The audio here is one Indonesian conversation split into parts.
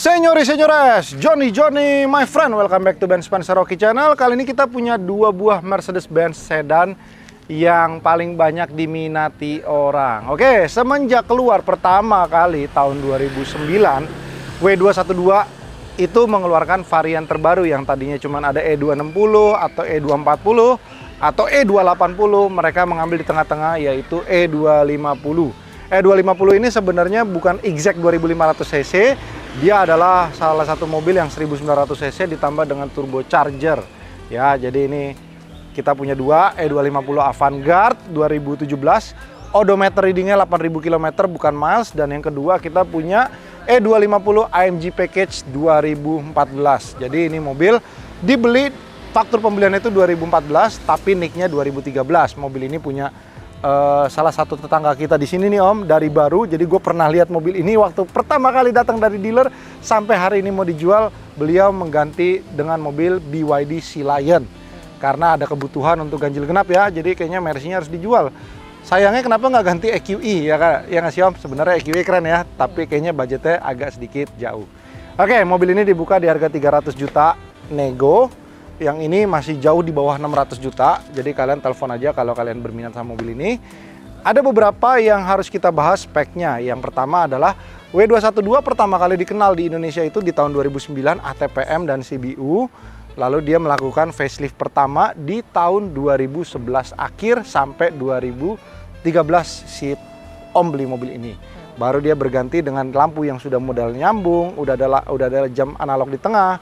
Senyori senyores, Johnny my friend, welcome back to Ben Spencer Rocky Channel. Kali ini kita punya dua buah Mercedes-Benz sedan yang paling banyak diminati orang. Oke, semenjak keluar pertama kali tahun 2009, W212 itu mengeluarkan varian terbaru yang tadinya cuma ada E260 atau E240 atau E280. Mereka mengambil di tengah-tengah yaitu E250. E250 ini sebenarnya bukan exact 2500 cc. Dia adalah salah satu mobil yang 1900 cc ditambah dengan turbocharger. Ya, jadi ini kita punya dua E250 Avantgarde 2017. Odometer readingnya 8000 km bukan miles. Dan yang kedua kita punya E250 AMG Package 2014. Jadi ini mobil dibeli faktur pembelian itu 2014 tapi nicknya 2013. Mobil ini punya salah satu tetangga kita di sini nih Om, dari baru. Jadi gue pernah lihat mobil ini waktu pertama kali datang dari dealer sampai hari ini mau dijual. Beliau mengganti dengan mobil BYD Sea Lion karena ada kebutuhan untuk ganjil genap ya. Jadi kayaknya Mercy-nya harus dijual. Sayangnya kenapa nggak ganti EQE ya kan? Ya nggak sih Om? Sebenarnya EQE keren ya, tapi kayaknya budgetnya agak sedikit jauh. Oke, mobil ini dibuka di harga 300 juta nego. Yang ini masih jauh di bawah 600 juta. Jadi kalian telepon aja kalau kalian berminat sama mobil ini. Ada beberapa yang harus kita bahas speknya. Yang pertama adalah W212 pertama kali dikenal di Indonesia itu di tahun 2009 ATPM dan CBU. Lalu dia melakukan facelift pertama di tahun 2011 akhir sampai 2013 si Om beli mobil ini. Baru dia berganti dengan lampu yang sudah model nyambung, udah ada jam analog di tengah.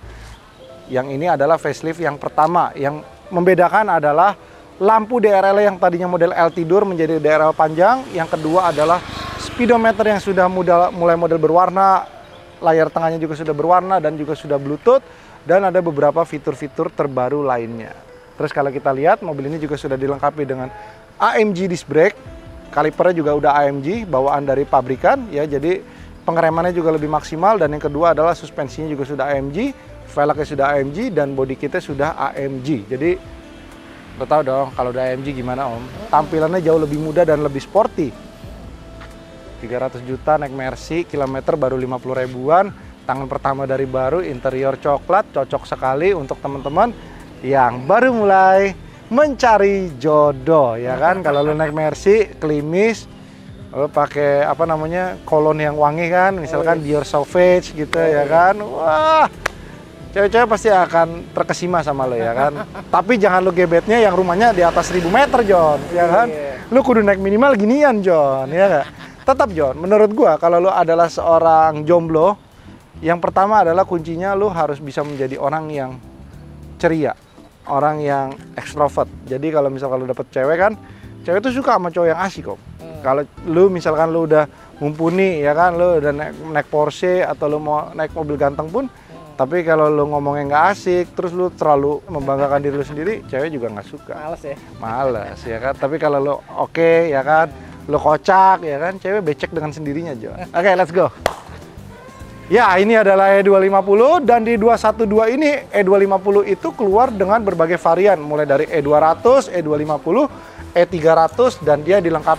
Yang ini adalah facelift yang pertama. Yang membedakan adalah lampu DRL yang tadinya model L tidur menjadi DRL panjang. Yang kedua adalah speedometer yang sudah mulai model berwarna. Layar tengahnya juga sudah berwarna dan juga sudah Bluetooth. Dan ada beberapa fitur-fitur terbaru lainnya. Terus kalau kita lihat mobil ini juga sudah dilengkapi dengan AMG disc brake. Kalipernya juga udah AMG, bawaan dari pabrikan ya. Jadi pengeremannya juga lebih maksimal. Dan yang kedua adalah suspensinya juga sudah AMG. Velgnya sudah AMG dan body kitnya sudah AMG. Jadi lo tau dong kalau udah AMG gimana Om. Tampilannya jauh lebih muda dan lebih sporty. 300 juta naik Mercy, kilometer baru 50 ribuan. Tangan pertama dari baru, interior coklat, cocok sekali untuk teman-teman yang baru mulai mencari jodoh ya kan. Kalau lo naik Mercy, klimis, lo pakai apa namanya kolon yang wangi kan, misalkan Dior Sauvage gitu ya kan. Wah, cewek-cewek pasti akan terkesima sama lo ya kan. Tapi jangan lo gebetnya yang rumahnya di atas 1000 meter John ya kan. Lo kudu naik minimal ginian John ya kan. Tetap John, menurut gua kalau lo adalah seorang jomblo, yang pertama adalah kuncinya lo harus bisa menjadi orang yang ceria, orang yang ekstrovert. Jadi kalau misalkan lo dapet cewek kan, cewek tuh suka sama cowok yang asik kok. Kalau lo misalkan lo udah mumpuni ya kan, lo udah naik Porsche atau lo mau naik mobil ganteng pun, tapi kalau lu ngomongnya nggak asik, terus lu terlalu membanggakan diri lu sendiri, cewek juga nggak suka. Males ya? Males ya kan. Tapi kalau lu oke ya kan, lu kocak ya kan, cewek becek dengan sendirinya John. Oke, let's go. Ya, ini adalah E250 dan di 212 ini E250 itu keluar dengan berbagai varian, mulai dari E200, E250, E300 dan dia dilengkap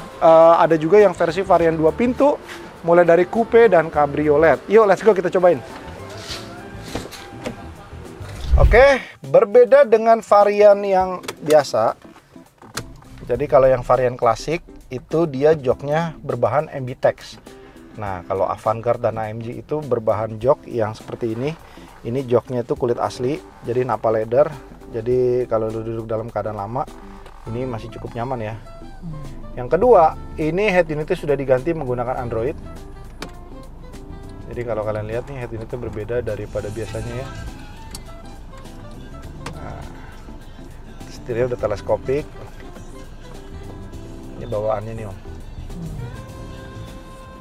ada juga yang versi varian 2 pintu, mulai dari coupe dan cabriolet. Yuk, let's go kita cobain. Oke, berbeda dengan varian yang biasa. Jadi kalau yang varian klasik itu dia joknya berbahan MBTEX. Nah, kalau Avantgarde dan AMG itu berbahan jok yang seperti ini. Ini joknya itu kulit asli, jadi napa leather. Jadi kalau lu duduk dalam keadaan lama, ini masih cukup nyaman ya. Yang kedua, ini head unitnya sudah diganti menggunakan Android. Jadi kalau kalian lihat nih, head unitnya berbeda daripada biasanya ya. Setirnya udah teleskopik. Ini bawaannya nih Om.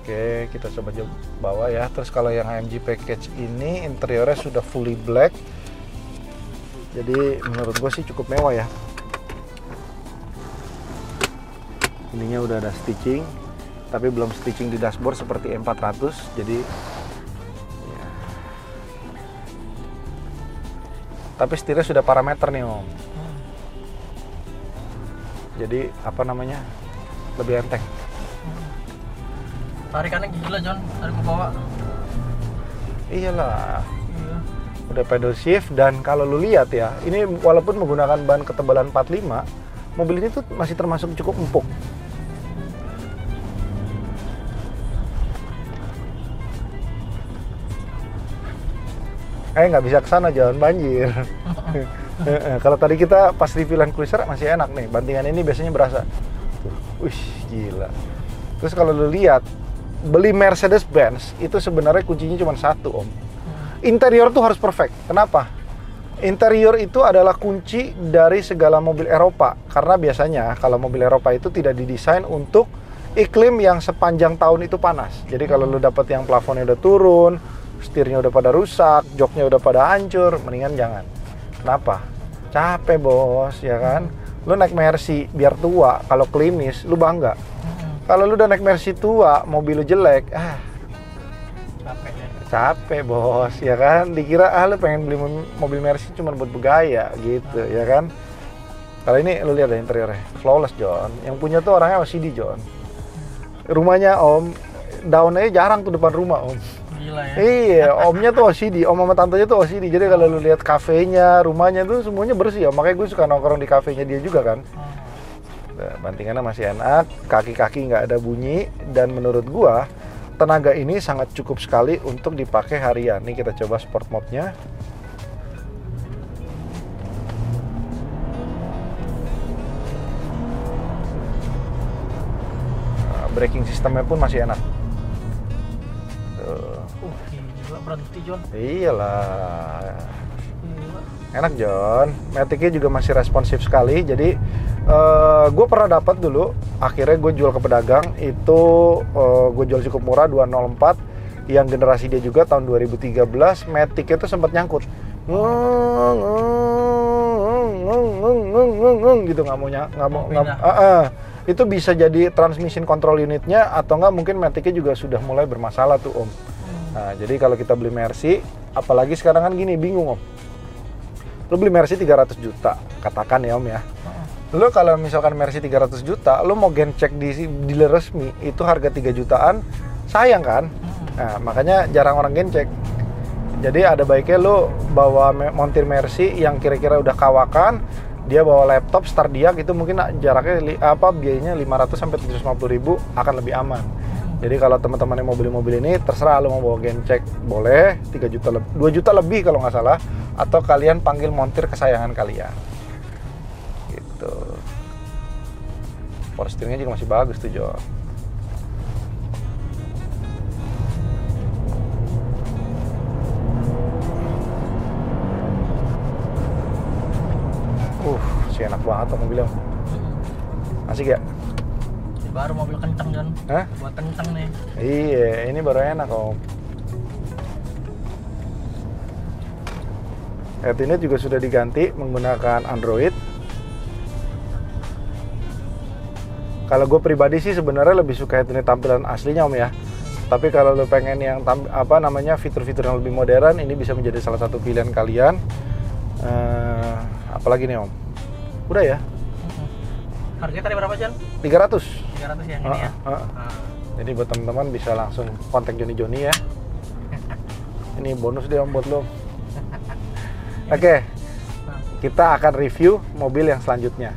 Oke, kita coba bawa ya. Terus kalau yang AMG Package ini interiornya sudah fully black. Jadi menurut gue sih cukup mewah ya. Ininya udah ada stitching, tapi belum stitching di dashboard seperti M400. Jadi ya. Tapi setirnya sudah parameter nih Om. Jadi apa namanya, lebih enteng. Tarikannya gila John, dari ke bawah. Iyalah. Iya. Udah pedal shift, dan kalau lu lihat ya, ini walaupun menggunakan ban ketebalan 45, mobil ini tuh masih termasuk cukup empuk. Nggak bisa kesana, jalan banjir. Kalau tadi kita pas review Land Cruiser masih enak nih, bantingan ini biasanya berasa. Wih, gila. Terus kalau lu lihat, beli Mercedes-Benz itu sebenarnya kuncinya cuma satu, Om. Interior tuh harus perfect. Kenapa? Interior itu adalah kunci dari segala mobil Eropa. Karena biasanya kalau mobil Eropa itu tidak didesain untuk iklim yang sepanjang tahun itu panas. Jadi kalau lu dapet yang plafonnya udah turun, setirnya udah pada rusak, joknya udah pada hancur, mendingan jangan. Kenapa? Capek bos, ya kan? Lu naik Mercy biar tua, kalau klimis lu bangga. Kalau lu udah naik Mercy tua, mobil lu jelek, capek bos, ya kan? Dikira lu pengen beli mobil Mercy cuma buat bergaya gitu, ya kan? Kalau ini lu lihat deh interiornya, flawless John. Yang punya tuh orangnya OCD John. Rumahnya Om, daunnya jarang tuh depan rumah Om. Gila ya. Iya, omnya tuh OCD, om sama tantenya tuh OCD. Jadi kalau lu lihat kafenya, rumahnya tuh semuanya bersih ya. Makanya gue suka nongkrong di kafenya dia juga kan. Nah, bantingannya masih enak, kaki-kaki nggak ada bunyi, dan menurut gua tenaga ini sangat cukup sekali untuk dipakai harian. Nih kita coba sport mode-nya. Nah, braking sistemnya pun masih enak. Gila berhenti John. Iyalah. Gila. Enak John, Matic-nya juga masih responsif sekali. Jadi gue pernah dapat dulu, akhirnya gue jual ke pedagang itu, gue jual cukup murah 204 yang generasi dia juga tahun 2013. Matic-nya itu sempat nyangkut, gitu, nggak mau itu bisa jadi transmission control unitnya, atau nggak mungkin Matic-nya juga sudah mulai bermasalah tuh Om. Nah, jadi kalau kita beli Mercy, apalagi sekarang kan gini, bingung Om. Lu beli Mercy 300 juta, katakan ya Om ya. Lu kalau misalkan Mercy 300 juta, lu mau gen cek di dealer resmi, itu harga 3 jutaan, sayang kan? Nah, makanya jarang orang gen cek. Jadi ada baiknya lu bawa montir Mercy yang kira-kira udah kawakan, dia bawa laptop, start dia gitu, mungkin jaraknya biayanya 500 sampai 750 ribu akan lebih aman. Jadi kalau teman-teman yang mau beli mobil ini, terserah lo mau bawa gen cek, boleh 3 juta 2 juta lebih kalau nggak salah, atau kalian panggil montir kesayangan kalian. Gitu. Power steeringnya juga masih bagus tuh John. Sih enak banget tuh mobilnya. Asik ya? Baru mobil kencang John. Hah? Buat kencang nih. Iya, ini baru enak Om. Head unit juga sudah diganti menggunakan Android. Kalau gue pribadi sih sebenarnya lebih suka head unit tampilan aslinya Om ya. Tapi kalau lo pengen yang fitur-fitur yang lebih modern, ini bisa menjadi salah satu pilihan kalian. Apalagi nih Om? Udah ya? Harganya tadi berapa John? 300. 300 yang ini ya? Jadi buat teman-teman bisa langsung kontak Joni ya. Ini bonus deh Om buat lo. Oke, kita akan review mobil yang selanjutnya.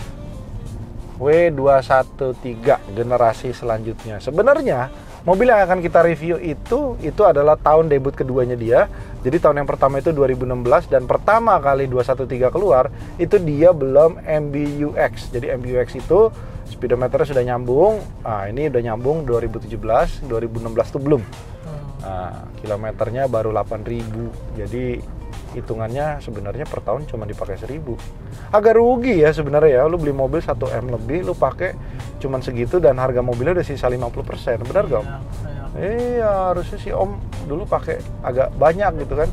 W213 generasi selanjutnya. Sebenarnya mobil yang akan kita review itu adalah tahun debut keduanya dia. Jadi tahun yang pertama itu 2016, dan pertama kali 213 keluar itu dia belum MBUX. Jadi MBUX itu speedometernya sudah nyambung. Nah, ini udah nyambung 2017, 2016 itu belum. Nah, kilometernya baru 8.000. Jadi hitungannya sebenarnya per tahun cuma dipakai 1.000. Agak rugi ya sebenarnya ya, lu beli mobil 1M lebih, lu pakai cuman segitu, dan harga mobilnya udah sisa 50%. Benar gak Om? Iya, harusnya sih Om dulu pakai agak banyak gitu kan.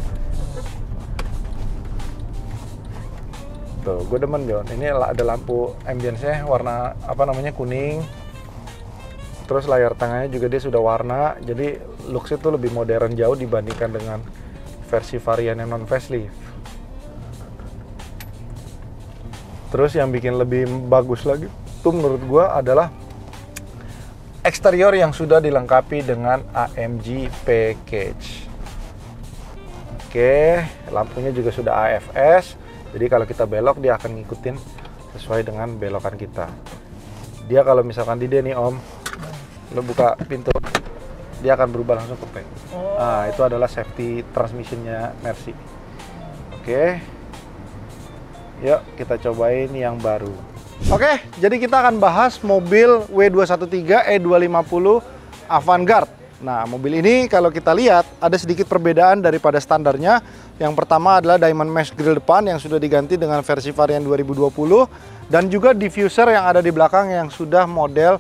Tuh, gue demen John. Ini ada lampu ambience-nya warna kuning. Terus layar tengahnya juga dia sudah warna, jadi looks itu lebih modern jauh dibandingkan dengan versi varian yang non facelift. Terus yang bikin lebih bagus lagi tuh menurut gua adalah eksterior yang sudah dilengkapi dengan AMG package. Oke, lampunya juga sudah AFS. Jadi kalau kita belok dia akan ngikutin sesuai dengan belokan kita. Dia kalau misalkan di dia nih Om, lo buka pintu, dia akan berubah langsung ke P. Nah, itu adalah safety transmissionnya Mercy. Oke, yuk kita cobain yang baru. Oke, jadi kita akan bahas mobil W213 E250 Avantgarde. Nah, mobil ini kalau kita lihat ada sedikit perbedaan daripada standarnya. Yang pertama adalah Diamond Mesh Grille depan yang sudah diganti dengan versi varian 2020 dan juga diffuser yang ada di belakang yang sudah model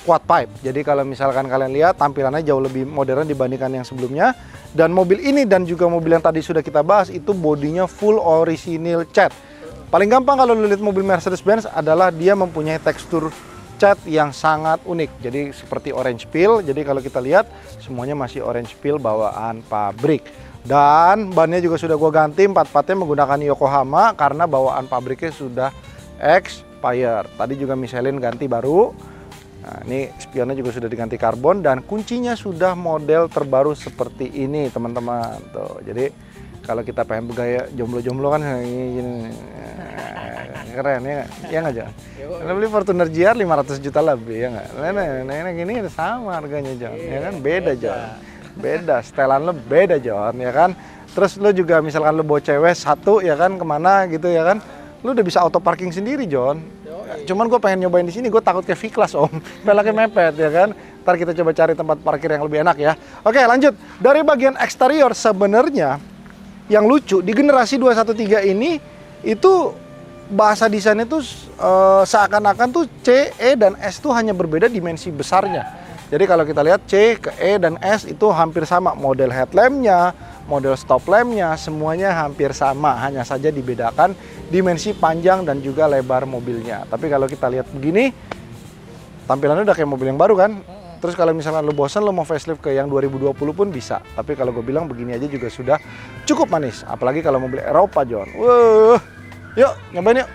quad pipe. Jadi kalau misalkan kalian lihat tampilannya jauh lebih modern dibandingkan yang sebelumnya. Dan mobil ini dan juga mobil yang tadi sudah kita bahas itu bodinya full original cat. Paling gampang kalau lu lihat mobil Mercedes-Benz adalah dia mempunyai tekstur cat yang sangat unik. Jadi seperti orange peel. Jadi kalau kita lihat semuanya masih orange peel bawaan pabrik. Dan bannya juga sudah gua ganti, empat-empatnya menggunakan Yokohama karena bawaan pabriknya sudah expired. Tadi juga Michelin ganti baru. Nah, ini spionnya juga sudah diganti karbon dan kuncinya sudah model terbaru seperti ini, teman-teman. Tuh. Jadi kalau kita pengen bergaya jomblo-jomblo kan gini. Keren ya nggak? Ya nggak John? Kalau beli Fortuner GR 500 juta lebih ya nggak? Nah, gini sama harganya John, ya kan? Beda John, beda. Setelan lo beda John, ya kan? Terus lo juga misalkan lo bawa cewek satu ya kan kemana gitu ya kan? Lo udah bisa auto parking sendiri John. Cuman gue pengen nyobain di sini, gue takut kayak V-Class Om, pelaknya mepet ya kan? Ntar kita coba cari tempat parkir yang lebih enak ya. Oke lanjut, dari bagian eksterior sebenarnya yang lucu di generasi 213 ini itu bahasa desainnya tuh seakan-akan tuh C, E, dan S tuh hanya berbeda dimensi besarnya. Jadi kalau kita lihat C ke E dan S itu hampir sama, model headlampnya, model stop lampnya, semuanya hampir sama, hanya saja dibedakan dimensi panjang dan juga lebar mobilnya. Tapi kalau kita lihat begini, tampilannya udah kayak mobil yang baru kan. Terus kalau misalnya lo bosan, lo mau facelift ke yang 2020 pun bisa. Tapi kalau gue bilang begini aja juga sudah cukup manis. Apalagi kalau mobil Eropa, John. Yuk, nyobain yuk.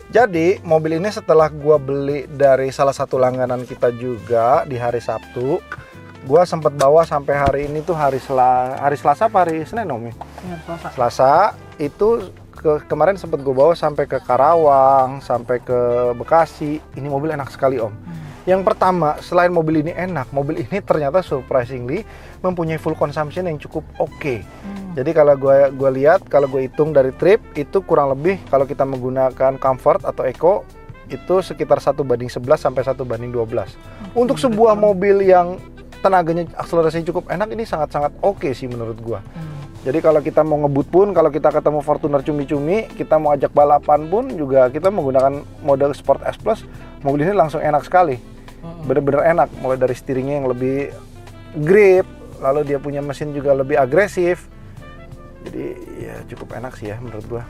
Jadi, mobil ini setelah gue beli dari salah satu langganan kita juga di hari Sabtu, gue sempat bawa sampai hari ini tuh hari Selasa apa hari Senin, Om? Selasa itu kemarin sempat gue bawa sampai ke Karawang, sampai ke Bekasi. Ini mobil enak sekali Om. Yang pertama, selain mobil ini enak, mobil ini ternyata surprisingly mempunyai full consumption yang cukup oke. Jadi kalau gue lihat, kalau gue hitung dari trip itu kurang lebih kalau kita menggunakan comfort atau eco itu sekitar 1:11 sampai 1:12. Untuk sebuah mobil yang tenaganya akselerasinya cukup enak, ini sangat-sangat oke sih menurut gue. Jadi kalau kita mau ngebut pun, kalau kita ketemu Fortuner cumi-cumi, kita mau ajak balapan pun juga kita menggunakan mode Sport S Plus, mobil ini langsung enak sekali. Bener-bener enak, mulai dari steeringnya yang lebih grip, lalu dia punya mesin juga lebih agresif. Jadi ya cukup enak sih ya menurut gua.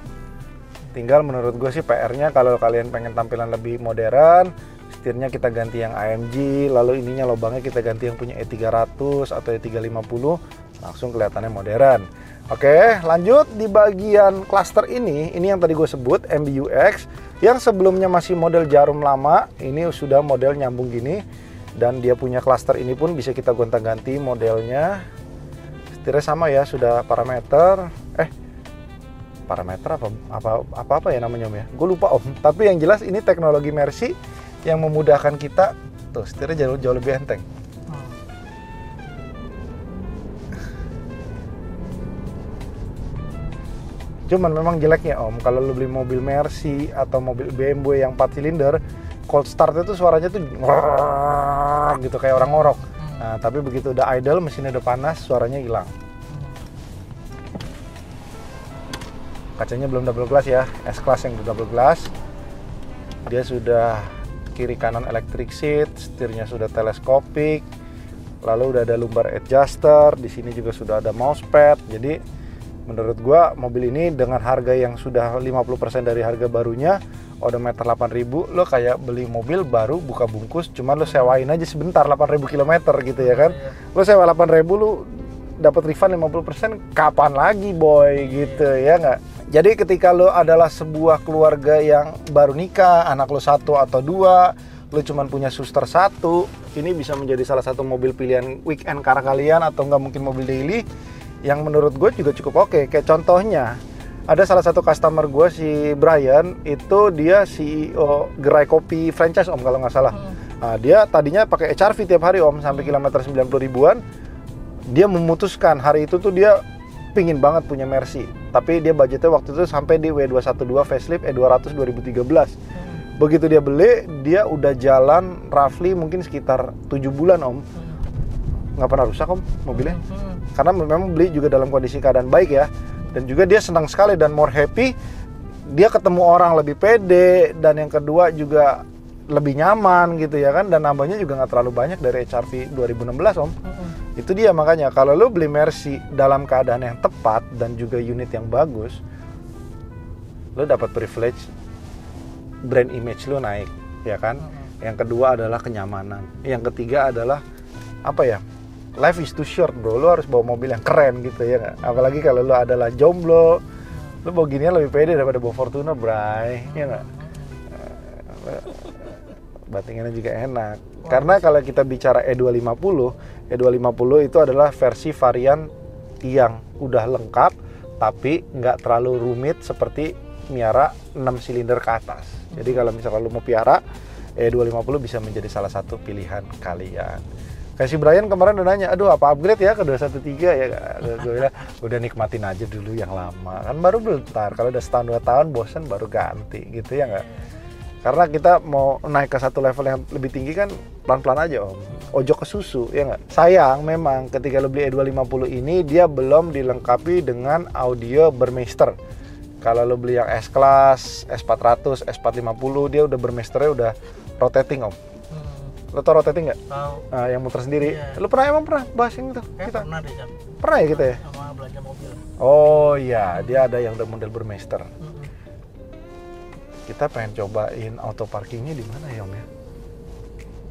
Tinggal menurut gua sih PR-nya kalau kalian pengen tampilan lebih modern, setirnya kita ganti yang AMG, lalu ininya lubangnya kita ganti yang punya E300 atau E350, langsung kelihatannya modern. Oke, lanjut di bagian cluster ini yang tadi gue sebut MBUX, yang sebelumnya masih model jarum lama, ini sudah model nyambung gini, dan dia punya cluster ini pun bisa kita gonta-ganti modelnya. Setirnya sama ya, sudah parameter apa ya namanya Om ya, gue lupa Om. Tapi yang jelas ini teknologi Mercy yang memudahkan kita. Tuh setirnya jauh lebih enteng. Cuman memang jeleknya Om, kalau lu beli mobil Mercy atau mobil BMW yang 4 silinder, cold start itu suaranya tuh gitu kayak orang ngorok. Nah, tapi begitu udah idle, mesinnya udah panas, suaranya hilang. Kacanya belum double glass ya, S-Class yang double glass. Dia sudah kiri kanan electric seat, setirnya sudah teleskopik. Lalu udah ada lumbar adjuster, di sini juga sudah ada mousepad. Jadi menurut gua mobil ini dengan harga yang sudah 50% dari harga barunya, odometer 8.000, lo kayak beli mobil baru buka bungkus, cuman lo sewain aja sebentar 8.000 km gitu ya kan. Lo sewa 8.000, lo dapat refund 50%, kapan lagi boy gitu ya nggak? Jadi ketika lo adalah sebuah keluarga yang baru nikah, anak lo 1 atau 2, lu cuman punya Suster 1, ini bisa menjadi salah satu mobil pilihan weekend car kalian atau nggak mungkin mobil daily yang menurut gue juga cukup oke. Kayak contohnya ada salah satu customer gue si Brian, itu dia CEO gerai kopi franchise om kalau nggak salah. Nah, dia tadinya pakai HR-V tiap hari om sampai kilometer 90 ribuan. Dia memutuskan hari itu tuh dia pingin banget punya Mercy, tapi dia budgetnya waktu itu sampai di W212 facelift E200 2013. Begitu dia beli, dia udah jalan roughly mungkin sekitar 7 bulan om. Nggak pernah rusak om mobilnya, karena memang beli juga dalam kondisi keadaan baik ya. Dan juga dia senang sekali dan more happy, dia ketemu orang lebih pede, dan yang kedua juga lebih nyaman gitu ya kan, dan nambahnya juga nggak terlalu banyak dari HR-V 2016 om. Itu dia makanya kalau lu beli Mercy dalam keadaan yang tepat dan juga unit yang bagus, lu dapat privilege, brand image lu naik ya kan. Yang kedua adalah kenyamanan, yang ketiga adalah apa ya, life is too short bro, lu harus bawa mobil yang keren gitu ya nggak? Apalagi kalau lu adalah jomblo, lu bawa ginian lebih pede daripada bawa Fortuner bray, ya nggak? Battingannya juga enak. Karena kalau kita bicara E250 itu adalah versi varian yang udah lengkap tapi nggak terlalu rumit seperti miara 6 silinder ke atas. Jadi kalau misalnya lu mau piara, E250 bisa menjadi salah satu pilihan kalian. Kayak si Brian kemarin udah nanya, aduh apa upgrade ya ke 213 ya? Gue bilang, udah nikmatin aja dulu yang lama. Kan baru bentar, kalau udah setahun 2 tahun bosen baru ganti gitu ya nggak? Karena kita mau naik ke satu level yang lebih tinggi kan pelan-pelan aja om. Ojo ke susu ya nggak? Sayang memang ketika lo beli E250 ini dia belum dilengkapi dengan audio Burmester. Kalau lo beli yang S-Class, S400, S450 dia udah Burmesternya udah rotating om. Lo tau rotating nggak? Tahu. Nah, yang muter sendiri. Iya. Lo emang pernah bahas yang itu? Kita Pernah deh Jam. Pernah ya kita ya? Sama belanja mobil. Oh iya, dia ada yang udah model Burmester. Kita pengen cobain auto parkingnya di mana ya om ya?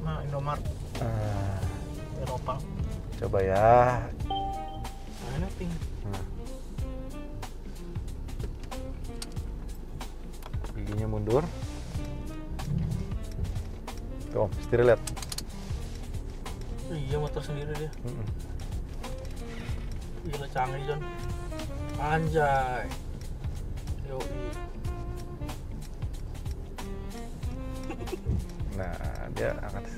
Nah, Indomaret. Eropang. Coba ya. Nah, ini pink. Giginya mundur. Tuh om, setir lihat. Iya, motor sendiri dia. Gila canggih John. Anjay. Yoi. Nah, dia angkat.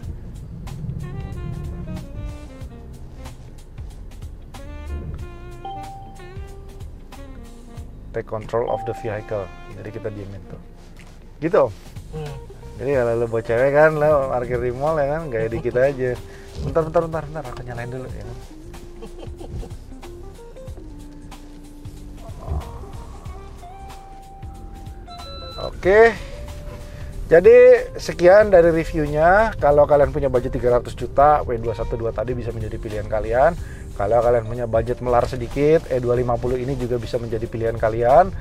Take control of the vehicle. Jadi kita diemin tuh. Gitu om. Jadi kalau lo bawa cewek kan, lo parkir di mall ya kan, gaya dikit aja. Bentar, aku nyalain dulu ya kan. Oke. Jadi sekian dari reviewnya. Kalau kalian punya budget 300 juta, W212 tadi bisa menjadi pilihan kalian. Kalau kalian punya budget melar sedikit, E250 ini juga bisa menjadi pilihan kalian.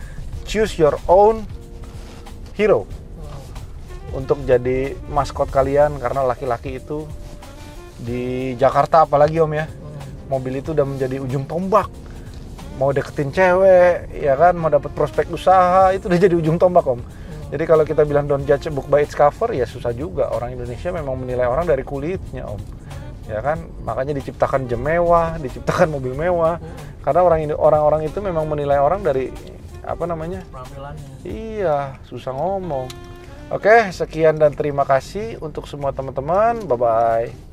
Choose your own hero untuk jadi maskot kalian, karena laki-laki itu di Jakarta apalagi om ya, mobil itu udah menjadi ujung tombak. Mau deketin cewek, ya kan, mau dapat prospek usaha, itu udah jadi ujung tombak om. Jadi kalau kita bilang don't judge a book by its cover, ya susah juga. Orang Indonesia memang menilai orang dari kulitnya om. Ya kan, makanya diciptakan jam mewah, diciptakan mobil mewah. Karena orang-orang itu memang menilai orang dari apa namanya? Penampilannya. Iya, susah ngomong. Oke, sekian dan terima kasih untuk semua teman-teman. Bye-bye.